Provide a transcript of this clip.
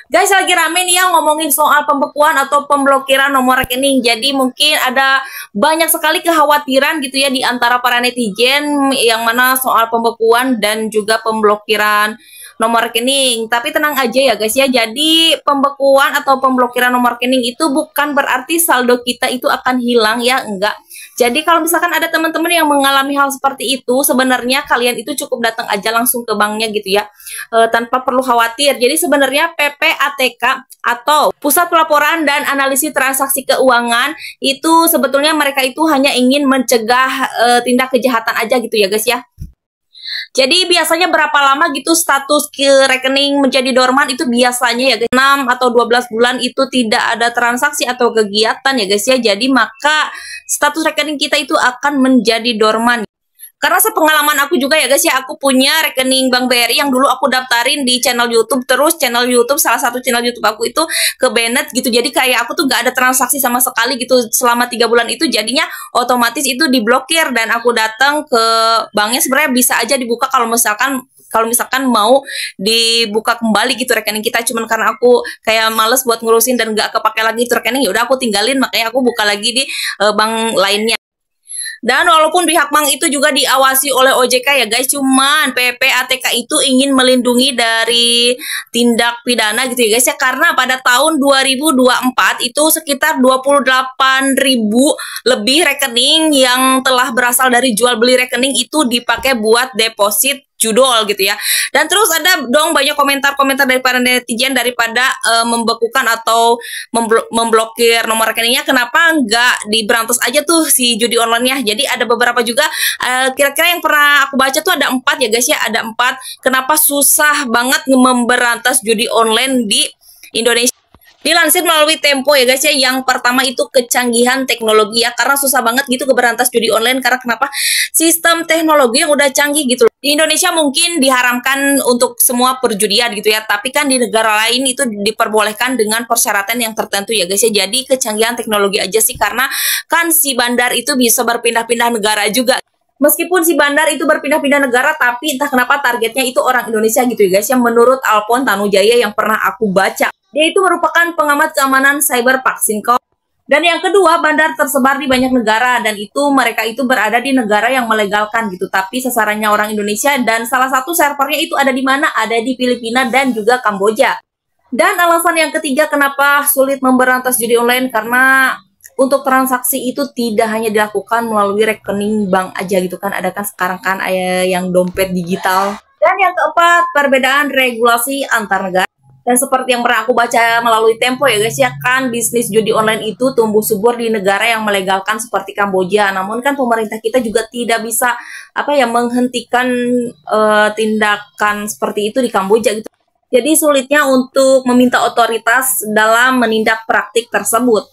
Guys, lagi rame nih yang ngomongin soal pembekuan atau pemblokiran nomor rekening. Jadi mungkin ada banyak sekali kekhawatiran gitu ya di antara para netizen yang mana soal pembekuan dan juga pemblokiran nomor rekening. Tapi tenang aja ya guys ya. Jadi pembekuan atau pemblokiran nomor rekening itu bukan berarti saldo kita itu akan hilang ya, enggak. Jadi kalau misalkan ada teman-teman yang mengalami hal seperti itu, sebenarnya kalian itu cukup datang aja langsung ke banknya gitu ya, tanpa perlu khawatir. Jadi sebenarnya PPATK atau Pusat Pelaporan dan Analisis Transaksi Keuangan itu sebetulnya mereka itu hanya ingin mencegah tindak kejahatan aja gitu ya guys ya. Jadi biasanya berapa lama gitu status ke rekening menjadi dorman itu biasanya ya guys, 6 atau 12 bulan itu tidak ada transaksi atau kegiatan ya guys ya. Jadi maka status rekening kita itu akan menjadi dorman. Karena sepengalaman aku juga ya guys ya, aku punya rekening Bank BRI yang dulu aku daftarin di channel YouTube, terus channel YouTube, salah satu channel YouTube aku itu ke banned gitu. Jadi kayak aku tuh gak ada transaksi sama sekali gitu selama 3 bulan itu, jadinya otomatis itu diblokir. Dan aku datang ke banknya, sebenarnya bisa aja dibuka kalau misalkan mau dibuka kembali gitu rekening kita, cuman karena aku kayak males buat ngurusin dan gak kepake lagi itu rekening, ya udah aku tinggalin, makanya aku buka lagi di bank lainnya. Dan walaupun pihak bank itu juga diawasi oleh OJK ya guys, cuman PPATK itu ingin melindungi dari tindak pidana gitu ya guys ya, karena pada tahun 2024 itu sekitar 28.000 lebih rekening yang telah berasal dari jual beli rekening itu dipakai buat deposit judul gitu ya. Dan terus ada dong banyak komentar-komentar dari para netizen, daripada membekukan atau memblokir nomor rekeningnya, kenapa nggak diberantas aja tuh si judi online-nya. Jadi ada beberapa juga kira-kira yang pernah aku baca tuh ada 4 ya guys ya, ada 4 kenapa susah banget memberantas judi online di Indonesia. Dilansir melalui Tempo ya guys ya, yang pertama itu kecanggihan teknologi ya, karena susah banget gitu keberantas judi online, karena kenapa? Sistem teknologi yang udah canggih gitu. Di Indonesia mungkin diharamkan untuk semua perjudian gitu ya, tapi kan di negara lain itu diperbolehkan dengan persyaratan yang tertentu ya guys ya. Jadi kecanggihan teknologi aja sih, karena kan si bandar itu bisa berpindah-pindah negara juga. Meskipun si bandar itu berpindah-pindah negara, tapi entah kenapa targetnya itu orang Indonesia gitu ya guys ya, menurut Alpon Tanujaya yang pernah aku baca. Dia itu merupakan pengamat keamanan cyber Paksinko. Dan yang kedua, bandar tersebar di banyak negara, dan itu mereka itu berada di negara yang melegalkan gitu, tapi sasarannya orang Indonesia. Dan salah satu servernya itu ada di mana? Ada di Filipina dan juga Kamboja. Dan alasan yang ketiga kenapa sulit memberantas judi online, karena untuk transaksi itu tidak hanya dilakukan melalui rekening bank aja gitu kan, ada kan sekarang kan yang dompet digital. Dan yang keempat, perbedaan regulasi antar negara. Dan seperti yang pernah aku baca melalui Tempo ya guys ya, kan bisnis judi online itu tumbuh subur di negara yang melegalkan seperti Kamboja. Namun kan pemerintah kita juga tidak bisa menghentikan tindakan seperti itu di Kamboja gitu. Jadi sulitnya untuk meminta otoritas dalam menindak praktik tersebut.